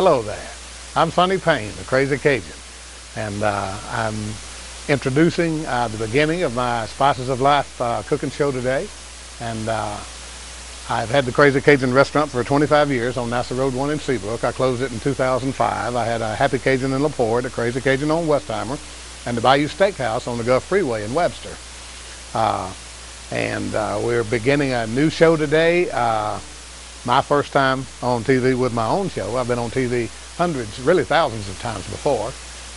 Hello there. I'm Sonny Payne, the Crazy Cajun, and I'm introducing the beginning of my Spices of Life cooking show today. And I've had the Crazy Cajun restaurant for 25 years on Nassau Road 1 in Seabrook. I closed it in 2005. I had a Happy Cajun in LaPorte, a Crazy Cajun on Westheimer, and the Bayou Steakhouse on the Gulf Freeway in Webster. We're beginning a new show today. My first time on TV with my own show. I've been on TV hundreds, really thousands of times before.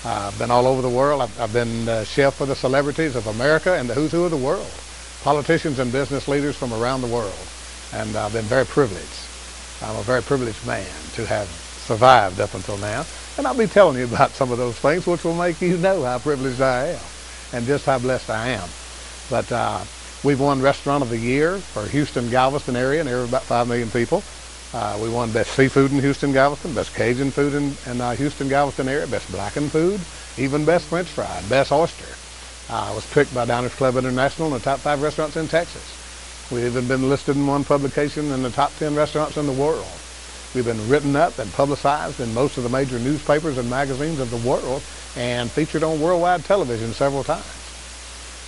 I've been all over the world. I've been chef for the celebrities of America and the who's who of the world. Politicians and business leaders from around the world. And I've been very privileged. I'm a very privileged man to have survived up until now. And I'll be telling you about some of those things which will make you know how privileged I am and just how blessed I am. But we've won Restaurant of the Year for Houston, Galveston area, and there are about 5 million people. We won Best Seafood in Houston, Galveston, Best Cajun Food in Houston, Galveston area, Best Blackened Food, even Best French Fry, Best Oyster. I was picked by Diners Club International in the top 5 restaurants in Texas. We've even been listed in one publication in the top 10 restaurants in the world. We've been written up and publicized in most of the major newspapers and magazines of the world and featured on worldwide television several times.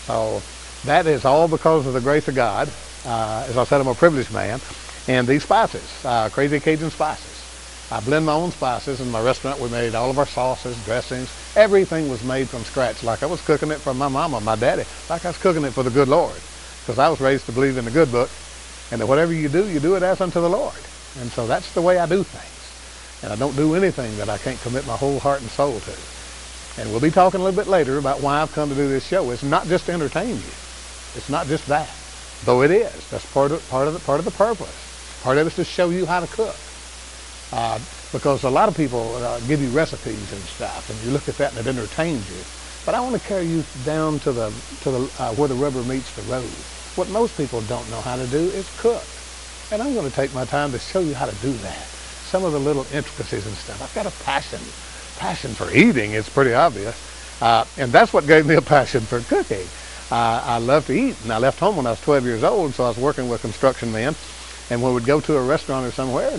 So that is all because of the grace of God. As I said, I'm a privileged man. And these spices, Crazy Cajun spices. I blend my own spices. In my restaurant, we made all of our sauces, dressings. Everything was made from scratch, like I was cooking it for my mama, my daddy, like I was cooking it for the good Lord. Because I was raised to believe in the good book, and that whatever you do it as unto the Lord. And so that's the way I do things. And I don't do anything that I can't commit my whole heart and soul to. And we'll be talking a little bit later about why I've come to do this show. It's not just to entertain you. It's not just that, though it is. That's part of the purpose. Part of it is to show you how to cook. Because a lot of people give you recipes and stuff, and you look at that and it entertains you. But I want to carry you down to where the rubber meets the road. What most people don't know how to do is cook. And I'm going to take my time to show you how to do that. Some of the little intricacies and stuff. I've got a passion for eating. It's pretty obvious. And that's what gave me a passion for cooking. I love to eat, and I left home when I was 12 years old, so I was working with construction men. And when we'd go to a restaurant or somewhere,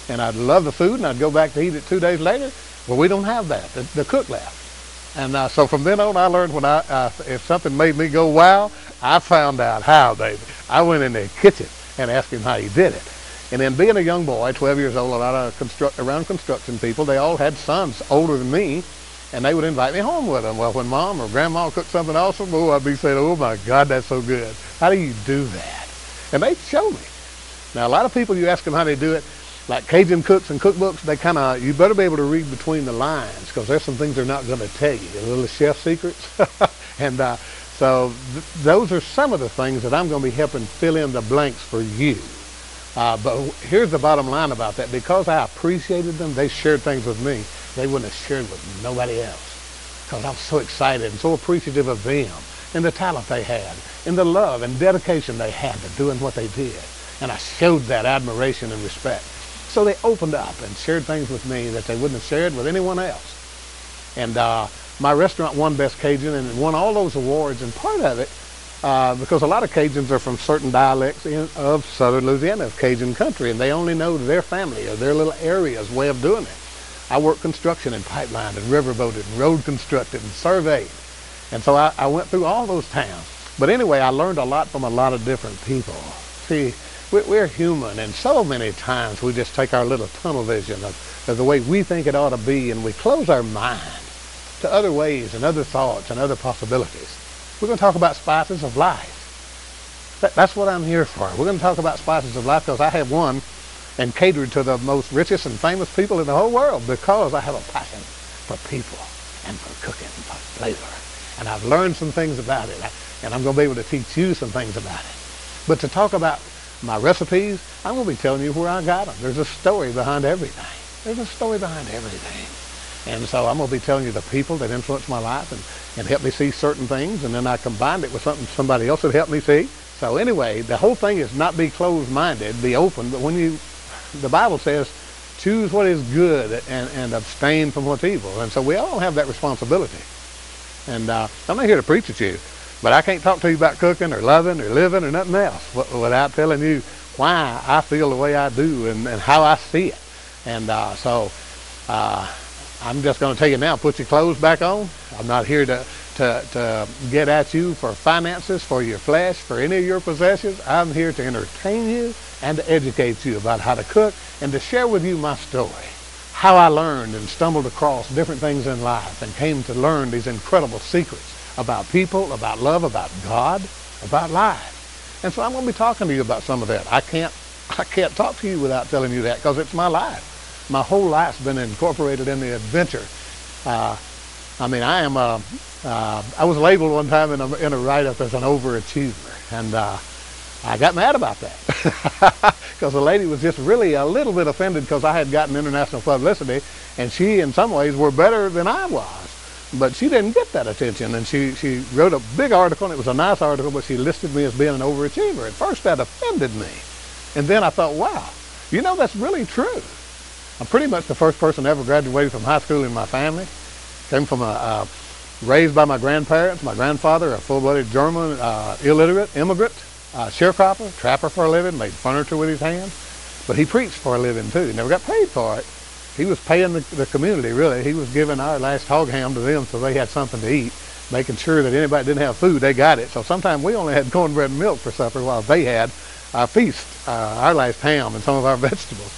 and I'd love the food, and I'd go back to eat it 2 days later. Well, we don't have that. The cook left. And so from then on, I learned when if something made me go wow, I found out how, baby. I went in the kitchen and asked him how he did it. And then being a young boy, 12 years old, a lot of around construction people, they all had sons older than me, and they would invite me home with them. Well, when Mom or Grandma cooked something awesome, I'd be saying, oh my God, that's so good. How do you do that? And they'd show me. Now, a lot of people, you ask them how they do it, like Cajun cooks and cookbooks, you better be able to read between the lines, because there's some things they're not going to tell you, the little chef secrets. And those are some of the things that I'm going to be helping fill in the blanks for you. But here's the bottom line about that. Because I appreciated them, they shared things with me they wouldn't have shared with nobody else. Because I was so excited and so appreciative of them and the talent they had and the love and dedication they had to doing what they did. And I showed that admiration and respect. So they opened up and shared things with me that they wouldn't have shared with anyone else. And my restaurant won Best Cajun and won all those awards. And part of it, because a lot of Cajuns are from certain dialects of southern Louisiana, of Cajun country, and they only know their family or their little area's way of doing it. I worked construction and pipelined and riverboated and road constructed and surveyed. And so I went through all those towns. But anyway, I learned a lot from a lot of different people. See, we're human, and so many times we just take our little tunnel vision of the way we think it ought to be, and we close our mind to other ways and other thoughts and other possibilities. We're going to talk about spices of life. That's what I'm here for. We're going to talk about spices of life because I have won and catered to the most richest and famous people in the whole world because I have a passion for people and for cooking and for flavor. And I've learned some things about it, and I'm going to be able to teach you some things about it. But to talk about my recipes, I'm going to be telling you where I got them. There's a story behind everything. There's a story behind everything. And so I'm going to be telling you the people that influenced my life and helped me see certain things, and then I combined it with something somebody else had helped me see. So anyway, the whole thing is not be closed-minded, be open, but the Bible says, choose what is good and abstain from what's evil. And so we all have that responsibility. And I'm not here to preach at you, but I can't talk to you about cooking or loving or living or nothing else without telling you why I feel the way I do and how I see it. And so I'm just going to tell you now, put your clothes back on. I'm not here to get at you for finances, for your flesh, for any of your possessions. I'm here to entertain you and to educate you about how to cook and to share with you my story. How I learned and stumbled across different things in life and came to learn these incredible secrets about people, about love, about God, about life. And so I'm going to be talking to you about some of that. I can't talk to you without telling you that, because it's my life. My whole life's been incorporated in the adventure. I mean, I was labeled one time in a write-up as an overachiever, and I got mad about that because the lady was just really a little bit offended because I had gotten international publicity, and she, in some ways, were better than I was. But she didn't get that attention, and she wrote a big article, and it was a nice article, but she listed me as being an overachiever. At first, that offended me. And then I thought, wow, you know, that's really true. I'm pretty much the first person ever graduated from high school in my family. Came from raised by my grandparents. My grandfather, a full-blooded German, illiterate immigrant, sharecropper, trapper for a living, made furniture with his hands. But he preached for a living too. He never got paid for it. He was paying the community, really. He was giving our last hog ham to them so they had something to eat, making sure that anybody didn't have food, they got it. So sometimes we only had cornbread and milk for supper while they had our feast, our last ham and some of our vegetables.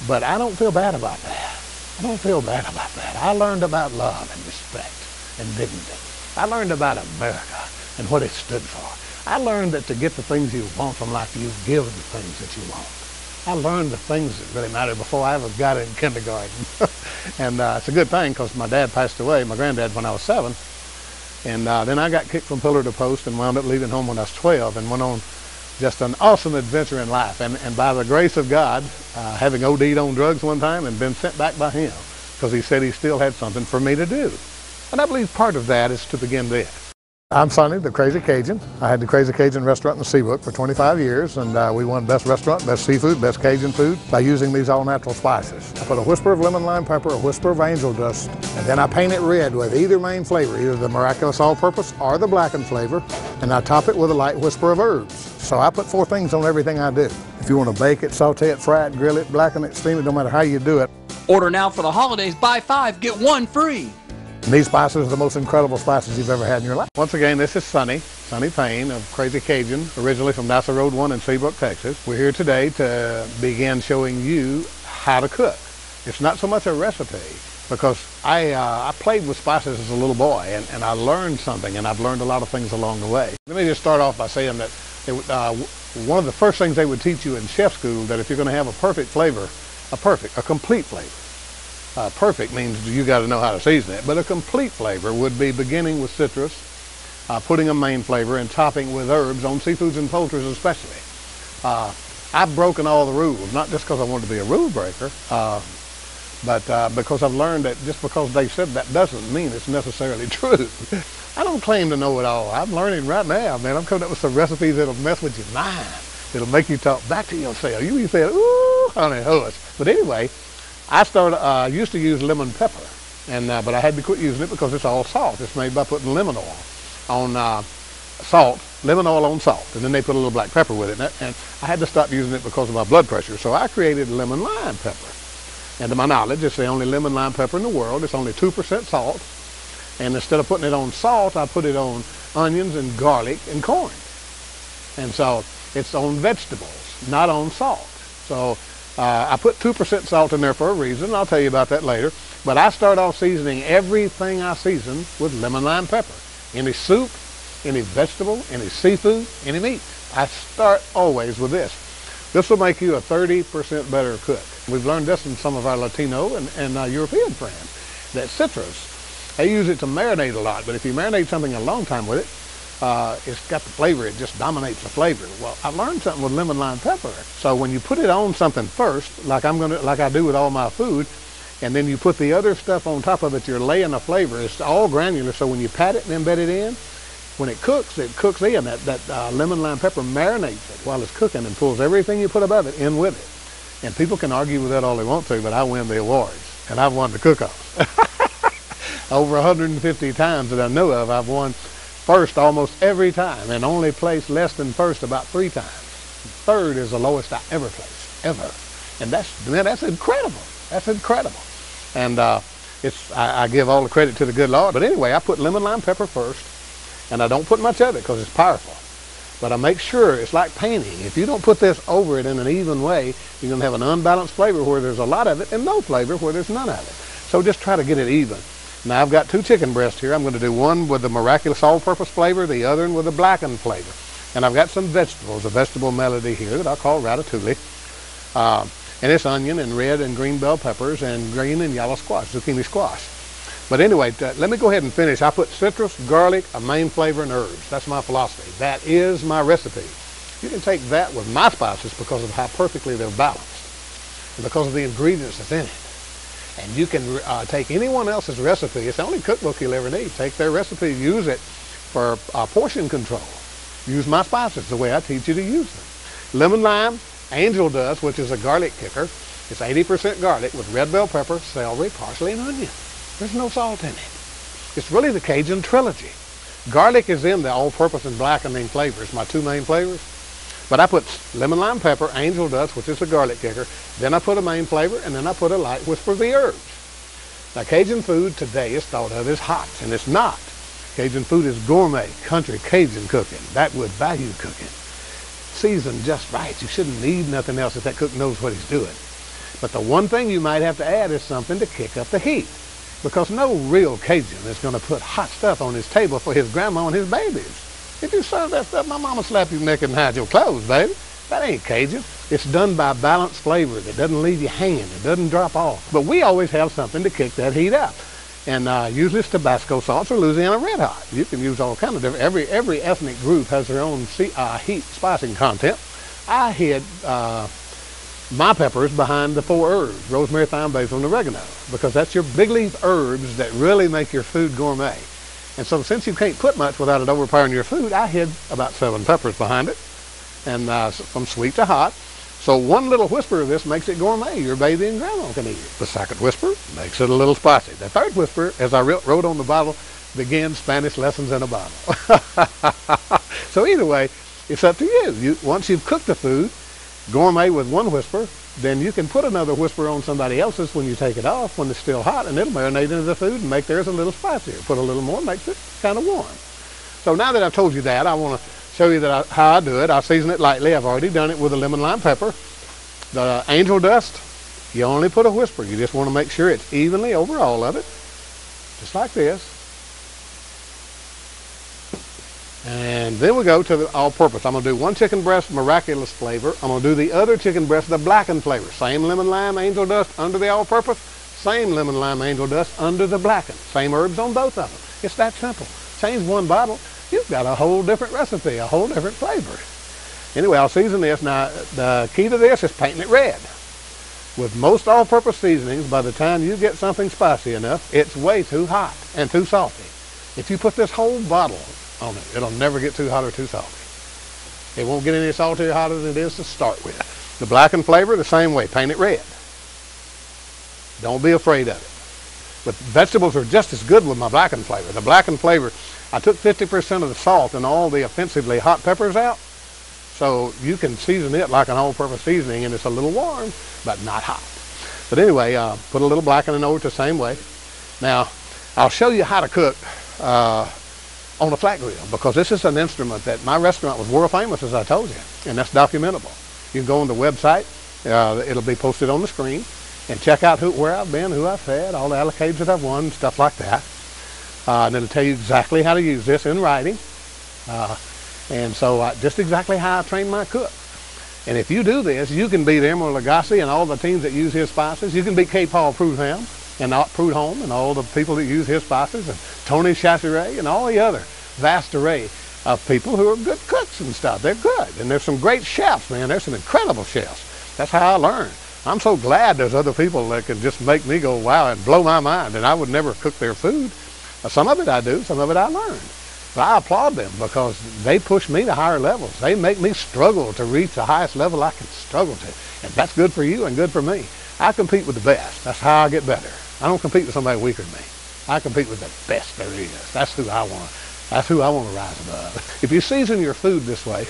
But I don't feel bad about that. I don't feel bad about that. I learned about love and respect and dignity. I learned about America and what it stood for. I learned that to get the things you want from life, you give the things that you want. I learned the things that really matter before I ever got in kindergarten. And it's a good thing, because my dad passed away, my granddad, when I was 7. And then I got kicked from pillar to post and wound up leaving home when I was 12 and went on just an awesome adventure in life. And by the grace of God, having OD'd on drugs one time and been sent back by him, because he said he still had something for me to do. And I believe part of that is to begin this. I'm Sonny, the Crazy Cajun. I had the Crazy Cajun restaurant in Seabrook for 25 years, and we won Best Restaurant, Best Seafood, Best Cajun Food by using these all-natural spices. I put a whisper of lemon lime pepper, a whisper of angel dust, and then I paint it red with either main flavor, either the miraculous all-purpose or the blackened flavor, and I top it with a light whisper of herbs. So I put 4 things on everything I do. If you want to bake it, saute it, fry it, grill it, blacken it, steam it, no matter how you do it. Order now for the holidays, buy 5, get 1 free. And these spices are the most incredible spices you've ever had in your life. Once again, this is Sonny Payne of Crazy Cajun, originally from Nassau Road 1 in Seabrook, Texas. We're here today to begin showing you how to cook. It's not so much a recipe, because I played with spices as a little boy, and I learned something, and I've learned a lot of things along the way. Let me just start off by saying that one of the first things they would teach you in chef school, that if you're going to have a perfect flavor, a complete flavor. Perfect means you got to know how to season it, but a complete flavor would be beginning with citrus, putting a main flavor, and topping with herbs on seafoods and poultries especially. I've broken all the rules, not just because I wanted to be a rule breaker, but because I've learned that just because they said that doesn't mean it's necessarily true. I don't claim to know it all. I'm learning right now, man. I'm coming up with some recipes that'll mess with your mind. It'll make you talk back to yourself. You say, ooh, honey, hush. But anyway, I used to use lemon pepper, but I had to quit using it because it's all salt. It's made by putting lemon oil on lemon oil on salt, and then they put a little black pepper with it. And I had to stop using it because of my blood pressure, so I created lemon lime pepper. And to my knowledge, it's the only lemon lime pepper in the world. It's only 2% salt, and instead of putting it on salt, I put it on onions and garlic and corn. And so it's on vegetables, not on salt. So I put 2% salt in there for a reason. I'll tell you about that later. But I start off seasoning everything I season with lemon lime pepper. Any soup, any vegetable, any seafood, any meat. I start always with this. This will make you a 30% better cook. We've learned this from some of our Latino and European friends, that citrus, they use it to marinate a lot. But if you marinate something a long time with it, it's got the flavor, it just dominates the flavor. Well, I learned something with lemon lime pepper. So when you put it on something first, like I do with all my food, and then you put the other stuff on top of it, you're laying the flavor. It's all granular, so when you pat it and embed it in, when it cooks in. That lemon lime pepper marinates it while it's cooking and pulls everything you put above it in with it. And people can argue with that all they want to, but I win the awards, and I've won the cook-offs. Over 150 times that I know of, I've won first almost every time, and only placed less than first about 3 times. Third is the lowest I ever placed, ever. And that's incredible. That's incredible. And I give all the credit to the good Lord. But anyway, I put lemon lime pepper first, and I don't put much of it because it's powerful. But I make sure it's like painting. If you don't put this over it in an even way, you're going to have an unbalanced flavor where there's a lot of it and no flavor where there's none of it. So just try to get it even. Now I've got 2 chicken breasts here. I'm going to do one with the miraculous all-purpose flavor, the other one with the blackened flavor. And I've got some vegetables, a vegetable melody here that I'll call ratatouille. And it's onion and red and green bell peppers and green and yellow squash, zucchini squash. But anyway, let me go ahead and finish. I put citrus, garlic, a main flavor, and herbs. That's my philosophy. That is my recipe. You can take that with my spices because of how perfectly they're balanced and because of the ingredients that's in it. And you can take anyone else's recipe. It's the only cookbook you'll ever need. Take their recipe, use it for portion control. Use my spices the way I teach you to use them. Lemon lime, angel dust, which is a garlic kicker. It's 80% garlic with red bell pepper, celery, parsley, and onion. There's no salt in it. It's really the Cajun trilogy. Garlic is in the all-purpose and blackening flavors, my 2 main flavors. But I put lemon lime pepper, angel dust, which is a garlic kicker. Then I put a main flavor, and then I put a light whisper of the herbs. Now, Cajun food today is thought of as hot, and it's not. Cajun food is gourmet, country Cajun cooking, backwoods bayou cooking. Seasoned just right. You shouldn't need nothing else if that cook knows what he's doing. But the one thing you might have to add is something to kick up the heat. Because no real Cajun is going to put hot stuff on his table for his grandma and his babies. If you serve that stuff, my mama slap you naked and hide your clothes, baby. That ain't Cajun. It's done by balanced flavor that doesn't leave you hanging. It doesn't drop off. But we always have something to kick that heat up. And usually it's Tabasco sauce or Louisiana Red Hot. You can use all kind of different. Every ethnic group has their own heat spicing content. I hid my peppers behind the 4 herbs, rosemary, thyme, basil, and oregano, because that's your big leaf herbs that really make your food gourmet. And so since you can't put much without it overpowering your food, I hid about 7 peppers behind it, and from sweet to hot. So one little whisper of this makes it gourmet. Your baby and grandma can eat it. The second whisper makes it a little spicy. The third whisper, as I wrote on the bottle, begins Spanish lessons in a bottle. So either way, it's up to you. Once you've cooked the food, gourmet with 1 whisper, then you can put another whisper on somebody else's when you take it off when it's still hot, and it'll marinate into the food and make theirs a little spicier. Put a little more, makes it kind of warm. So now that I've told you that, I want to show you how I do it. I season it lightly. I've already done it with a lemon lime pepper. The angel dust, you only put a whisper. You just want to make sure it's evenly over all of it, just like this. And then we go to the all-purpose. I'm going to do 1 chicken breast, miraculous flavor. I'm going to do the other chicken breast, the blackened flavor. Same lemon lime angel dust under the all-purpose. Same lemon lime angel dust under the blackened. Same herbs on both of them. It's that simple. Change 1 bottle, you've got a whole different recipe, a whole different flavor. Anyway, I'll season this. Now, the key to this is painting it red. With most all-purpose seasonings, by the time you get something spicy enough, it's way too hot and too salty. If you put this whole bottle on it, it'll never get too hot or too salty. It won't get any saltier or hotter than it is to start with. The blackened flavor, the same way. Paint it red. Don't be afraid of it. But vegetables are just as good with my blackened flavor. The blackened flavor, I took 50% of the salt and all the offensively hot peppers out. So you can season it like an all-purpose seasoning, and it's a little warm, but not hot. But anyway, put a little blackening over it the same way. Now, I'll show you how to cook on a flat grill, because this is an instrument that my restaurant was world famous, as I told you, and that's documentable. You can go on the website, it'll be posted on the screen, and check out where I've been, who I've fed, all the accolades that I've won, stuff like that. And it'll tell you exactly how to use this in writing. And so just exactly how I train my cook. And if you do this, you can beat Emeril Lagasse and all the teams that use his spices. You can beat K. Paul Prudhomme and all the people that use his spices, and Tony Chachereau and all the other vast array of people who are good cooks and stuff. They're good. And there's some great chefs, man. There's some incredible chefs. That's how I learned. I'm so glad there's other people that can just make me go, wow, and blow my mind. And I would never cook their food. Some of it I do, some of it I learned. But I applaud them because they push me to higher levels. They make me struggle to reach the highest level I can struggle to. And that's good for you and good for me. I compete with the best. That's how I get better. I don't compete with somebody weaker than me. I compete with the best there is. That's who I want. That's who I want to rise above. If you season your food this way,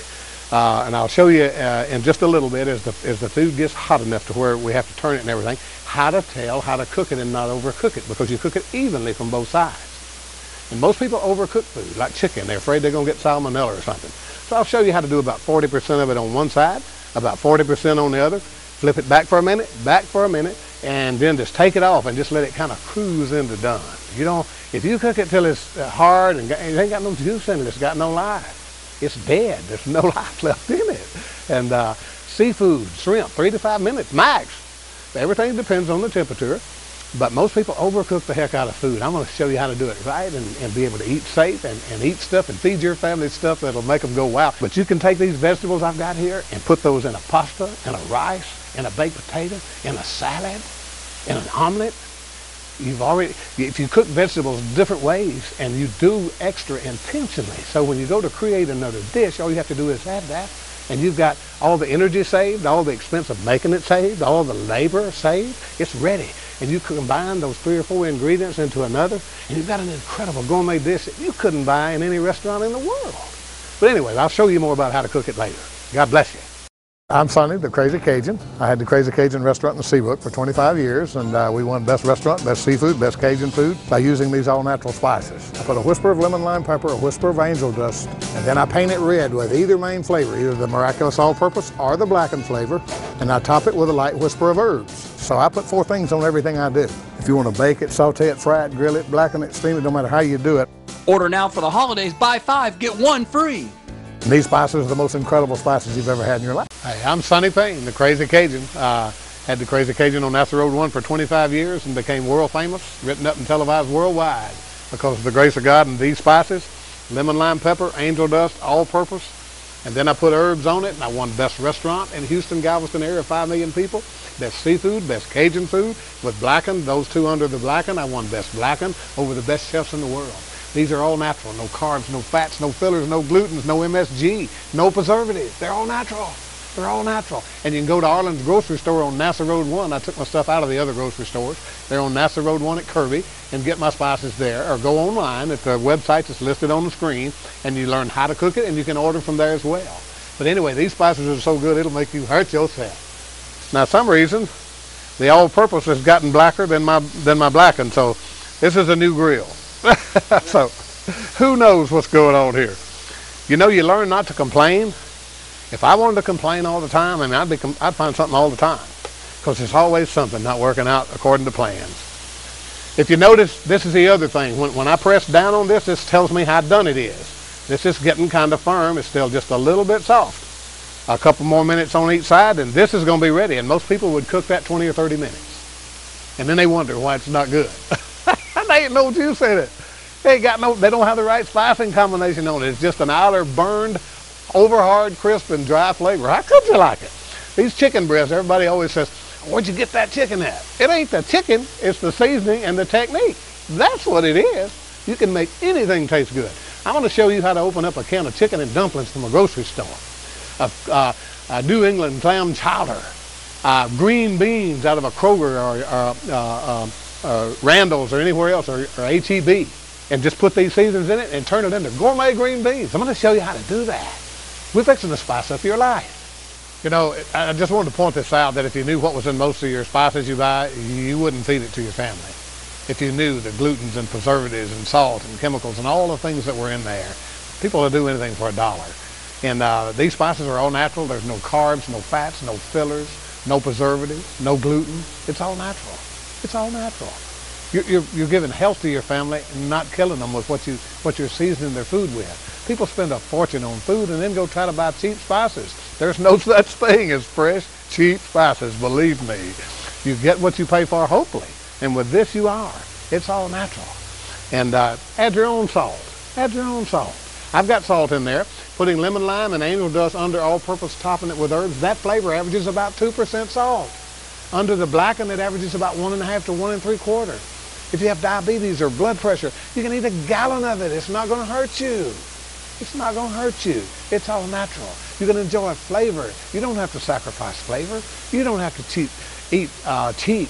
And I'll show you in just a little bit as the food gets hot enough to where we have to turn it and everything, how to tell how to cook it and not overcook it, because you cook it evenly from both sides. And most people overcook food, like chicken. They're afraid they're going to get salmonella or something. So I'll show you how to do about 40% of it on one side, about 40% on the other. Flip it back for a minute, and then just take it off and just let it kind of cruise into done. You know, if you cook it till it's hard and it ain't got no juice in it, it's got no life. It's dead. There's no life left in it. And seafood, shrimp, 3 to 5 minutes max. Everything depends on the temperature. But most people overcook the heck out of food. I'm going to show you how to do it right and be able to eat safe and eat stuff and feed your family stuff that'll make them go wow. But you can take these vegetables I've got here and put those in a pasta, in a rice, in a baked potato, in a salad, in an omelet. If you cook vegetables different ways and you do extra intentionally, so when you go to create another dish, all you have to do is add that, and you've got all the energy saved, all the expense of making it saved, all the labor saved. It's ready. And you combine those 3 or 4 ingredients into another, and you've got an incredible gourmet dish that you couldn't buy in any restaurant in the world. But anyway, I'll show you more about how to cook it later. God bless you. I'm Sonny, the Crazy Cajun. I had the Crazy Cajun restaurant in Seabrook for 25 years, and we won Best Restaurant, Best Seafood, Best Cajun Food by using these all-natural spices. I put a whisper of lemon lime pepper, a whisper of angel dust, and then I paint it red with either main flavor, either the miraculous all-purpose or the blackened flavor, and I top it with a light whisper of herbs. So I put 4 things on everything I do. If you want to bake it, saute it, fry it, grill it, blacken it, steam it, no matter how you do it. Order now for the holidays. Buy 5, get 1 free. And these spices are the most incredible spices you've ever had in your life. Hey, I'm Sonny Payne, the Crazy Cajun. Had the Crazy Cajun on Nasa Road 1 for 25 years and became world famous, written up and televised worldwide because of the grace of God and these spices, lemon lime pepper, angel dust, all-purpose. And then I put herbs on it, and I won Best Restaurant in Houston, Galveston area, 5 million people. Best Seafood, Best Cajun Food with blackened. Those 2 under the blackened, I won Best Blackened over the best chefs in the world. These are all natural, no carbs, no fats, no fillers, no glutens, no MSG, no preservatives. They're all natural. They're all natural. And you can go to Arlen's grocery store on Nasa Road 1. I took my stuff out of the other grocery stores. They're on Nasa Road 1 at Kirby, and get my spices there, or go online at the website that's listed on the screen, and you learn how to cook it, and you can order from there as well. But anyway, these spices are so good, it'll make you hurt yourself. Now, some reason, the all-purpose has gotten blacker than my blackened, so this is a new grill. So, who knows what's going on here? You know, you learn not to complain. If I wanted to complain all the time, I mean, I'd find something all the time, because there's always something not working out according to plans. If you notice, this is the other thing. When I press down on this, this tells me how done it is. This is getting kind of firm. It's still just a little bit soft. A couple more minutes on each side, and this is going to be ready. And most people would cook that 20 or 30 minutes. And then they wonder why it's not good. They ain't no juice in it. They don't have the right spicing combination on it. It's just an outer burned, over hard, crisp, and dry flavor. How could you like it? These chicken breasts, everybody always says, where'd you get that chicken at? It ain't the chicken, it's the seasoning and the technique. That's what it is. You can make anything taste good. I'm going to show you how to open up a can of chicken and dumplings from a grocery store. New England clam chowder. Green beans out of a Kroger or Randall's or anywhere else, or H-E-B, and just put these seasonings in it and turn it into gourmet green beans. I'm going to show you how to do that. We're fixing to spice up your life. You know, I just wanted to point this out, that if you knew what was in most of your spices you buy, you wouldn't feed it to your family. If you knew the glutens and preservatives and salt and chemicals and all the things that were in there, people will do anything for $1. And these spices are all natural. There's no carbs, no fats, no fillers, no preservatives, no gluten. It's all natural. It's all natural. You're giving health to your family and not killing them with what you're seasoning their food with. People spend a fortune on food and then go try to buy cheap spices. There's no such thing as fresh, cheap spices, believe me. You get what you pay for, hopefully. And with this, you are. It's all natural. And add your own salt. Add your own salt. I've got salt in there. Putting lemon lime and angel dust under all-purpose, topping it with herbs, that flavor averages about 2% salt. Under the blackened, it averages about 1.5 to 1 3/4. If you have diabetes or blood pressure, you can eat a gallon of it. It's not going to hurt you. It's not going to hurt you. It's all natural. You can enjoy flavor. You don't have to sacrifice flavor. You don't have to eat cheap,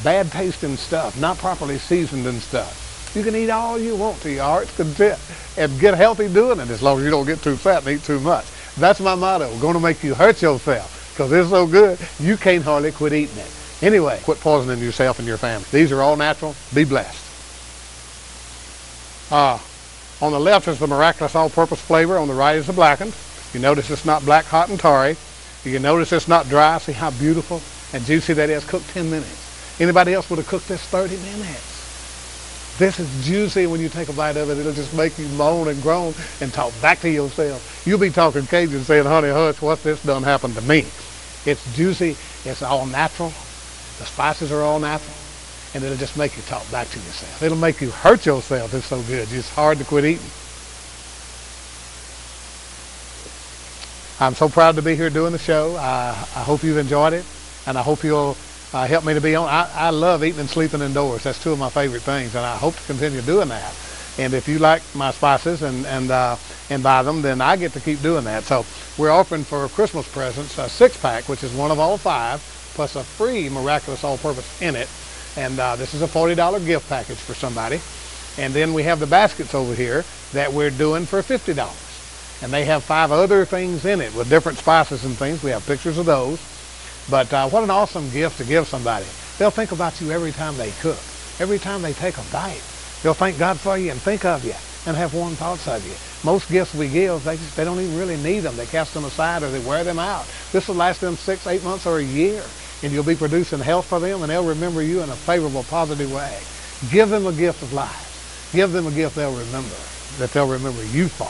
bad tasting stuff, not properly seasoned and stuff. You can eat all you want to your heart's content and get healthy doing it, as long as you don't get too fat and eat too much. That's my motto. We're going to make you hurt yourself because it's so good you can't hardly quit eating it. Anyway, quit poisoning yourself and your family. These are all natural. Be blessed. On the left is the miraculous all-purpose flavor. On the right is the blackened. You notice it's not black, hot, and tarry. You can notice it's not dry. See how beautiful and juicy that is. Cooked 10 minutes. Anybody else would have cooked this 30 minutes. This is juicy. When you take a bite of it, it'll just make you moan and groan and talk back to yourself. You'll be talking Cajun saying, honey, hush, what's this done happened to me? It's juicy. It's all natural. The spices are all natural. And it'll just make you talk back to yourself. It'll make you hurt yourself. It's so good. It's hard to quit eating. I'm so proud to be here doing the show. I hope you've enjoyed it. And I hope you'll help me to be on. I love eating and sleeping indoors. That's two of my favorite things, and I hope to continue doing that. And if you like my spices and buy them, then I get to keep doing that. So we're offering for Christmas presents a 6-pack, which is one of all 5, plus a free miraculous all-purpose in it. And this is a $40 gift package for somebody. And then we have the baskets over here that we're doing for $50. And they have 5 other things in it with different spices and things. We have pictures of those. But what an awesome gift to give somebody. They'll think about you every time they cook, every time they take a bite. They'll thank God for you and think of you and have warm thoughts of you. Most gifts we give, they don't even really need them. They cast them aside or they wear them out. This will last them 6, 8 months or a year, and you'll be producing health for them, and they'll remember you in a favorable, positive way. Give them a gift of life. Give them a gift they'll remember, that they'll remember you for.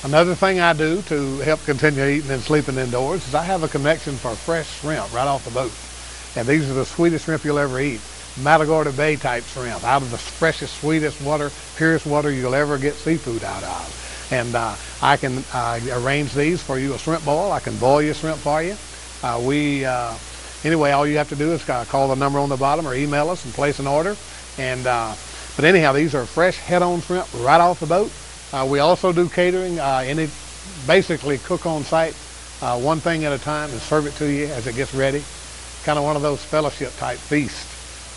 Another thing I do to help continue eating and sleeping indoors is I have a connection for fresh shrimp right off the boat. And these are the sweetest shrimp you'll ever eat. Matagorda Bay type shrimp, out of the freshest, sweetest water, purest water you'll ever get seafood out of. And I can arrange these for you, a shrimp boil. I can boil your shrimp for you. Anyway, all you have to do is call the number on the bottom or email us and place an order. And but anyhow, these are fresh head-on shrimp right off the boat. We also do catering, basically cook on site one thing at a time and serve it to you as it gets ready. Kind of one of those fellowship type feasts.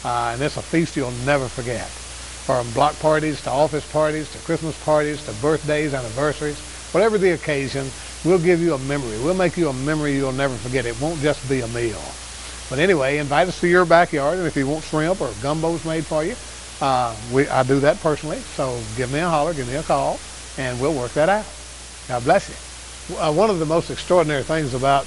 And it's a feast you'll never forget. From block parties to office parties to Christmas parties to birthdays, anniversaries, whatever the occasion, we'll give you a memory. We'll make you a memory you'll never forget. It won't just be a meal. But anyway, invite us to your backyard, and if you want shrimp or gumbos made for you, I do that personally, so give me a holler, give me a call, and we'll work that out. God bless you. One of the most extraordinary things about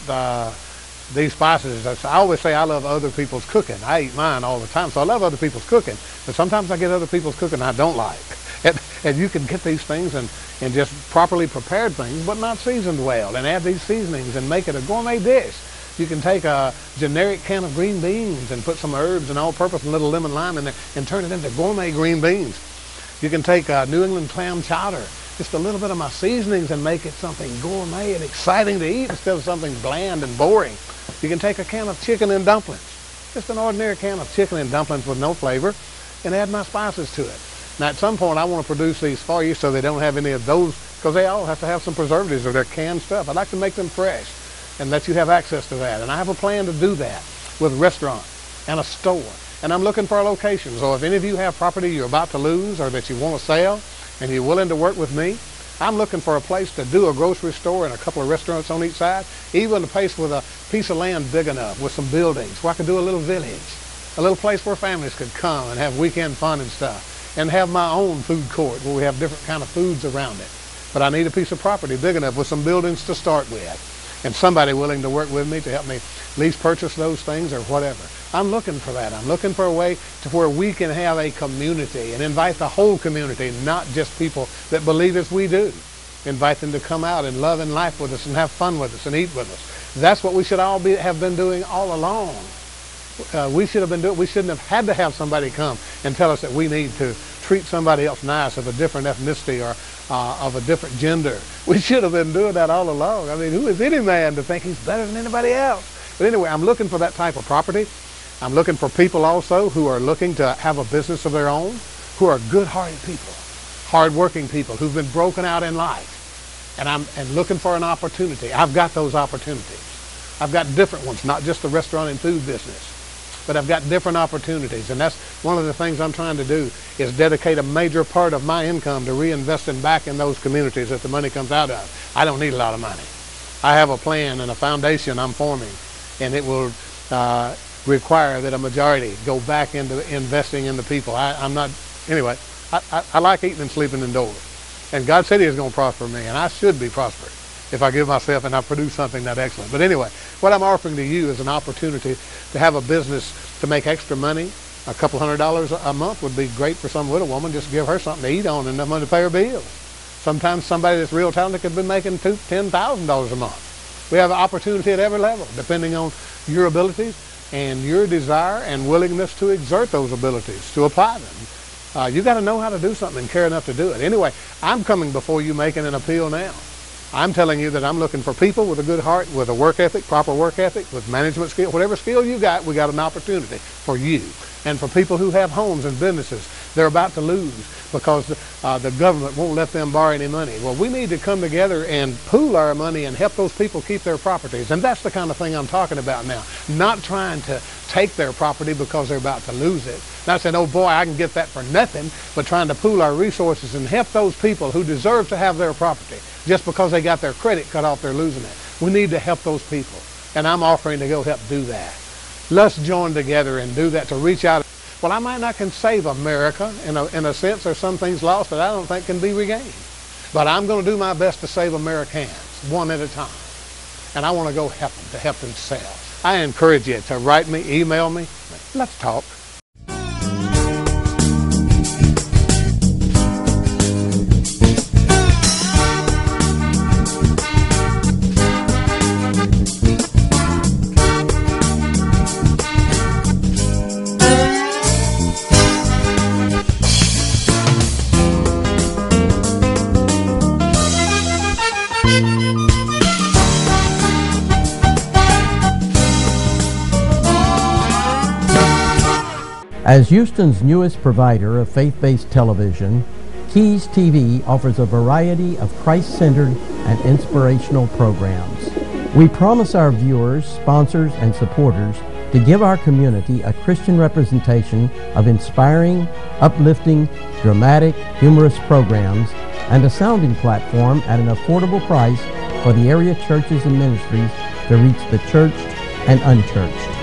these spices is I always say I love other people's cooking. I eat mine all the time, so I love other people's cooking, but sometimes I get other people's cooking I don't like. And you can get these things and just properly prepared things, but not seasoned well, and add these seasonings and make it a gourmet dish. You can take a generic can of green beans and put some herbs and all-purpose and a little lemon lime in there and turn it into gourmet green beans. You can take New England clam chowder, just a little bit of my seasonings, and make it something gourmet and exciting to eat instead of something bland and boring. You can take a can of chicken and dumplings, just an ordinary can of chicken and dumplings with no flavor, and add my spices to it. Now, at some point, I want to produce these for you so they don't have any of those, because they all have to have some preservatives or they're canned stuff. I'd like to make them fresh and let you have access to that. And I have a plan to do that with a restaurant and a store. And I'm looking for a location. So if any of you have property you're about to lose or that you want to sell and you're willing to work with me, I'm looking for a place to do a grocery store and a couple of restaurants on each side, even a place with a piece of land big enough with some buildings where I could do a little village, a little place where families could come and have weekend fun and stuff, and have my own food court where we have different kind of foods around it. But I need a piece of property big enough with some buildings to start with, and somebody willing to work with me to help me at least purchase those things or whatever. I'm looking for that. I'm looking for a way to where we can have a community and invite the whole community, not just people that believe as we do. Invite them to come out and love in life with us and have fun with us and eat with us. That's what we should all have been doing all along. We shouldn't have had to have somebody come and tell us that we need to treat somebody else nice of a different ethnicity or of a different gender. We should have been doing that all along. I mean, who is any man to think he's better than anybody else? But anyway, I'm looking for that type of property. I'm looking for people also who are looking to have a business of their own, who are good-hearted people, hard-working people who've been broken out in life. And I'm looking for an opportunity. I've got those opportunities. I've got different ones, not just the restaurant and food business. but I've got different opportunities. And that's one of the things I'm trying to do, is dedicate a major part of my income to reinvesting back in those communities that the money comes out of. I don't need a lot of money. I have a plan and a foundation I'm forming, and it will require that a majority go back into investing in the people. I'm not, anyway, I like eating and sleeping indoors. And God said He was going to prosper me, and I should be prospered if I give myself and I produce something that excellent. But anyway, what I'm offering to you is an opportunity to have a business to make extra money. A couple $100 a month would be great for some widow woman. Just give her something to eat on and enough money to pay her bills. Sometimes somebody that's real talented could be making $10,000 a month. We have an opportunity at every level, depending on your abilities and your desire and willingness to exert those abilities, to apply them. You got to know how to do something and care enough to do it. Anyway, I'm coming before you making an appeal now. I'm telling you that I'm looking for people with a good heart, with a work ethic, proper work ethic, with management skill. Whatever skill you got, we got an opportunity for you. And for people who have homes and businesses they're about to lose because the government won't let them borrow any money. Well, we need to come together and pool our money and help those people keep their properties. And that's the kind of thing I'm talking about now. Not trying to take their property because they're about to lose it. Not saying, oh boy, I can get that for nothing, but trying to pool our resources and help those people who deserve to have their property. Just because they got their credit cut off, they're losing it. We need to help those people. And I'm offering to go help do that. Let's join together and do that, to reach out. Well, I might not can save America. In a sense, there's some things lost that I don't think can be regained. But I'm going to do my best to save Americans, one at a time. And I want to go help them, to help themselves. I encourage you to write me, email me. Let's talk. As Houston's newest provider of faith-based television, Keys TV offers a variety of Christ-centered and inspirational programs. We promise our viewers, sponsors, and supporters to give our community a Christian representation of inspiring, uplifting, dramatic, humorous programs and a sounding platform at an affordable price for the area churches and ministries to reach the churched and unchurched.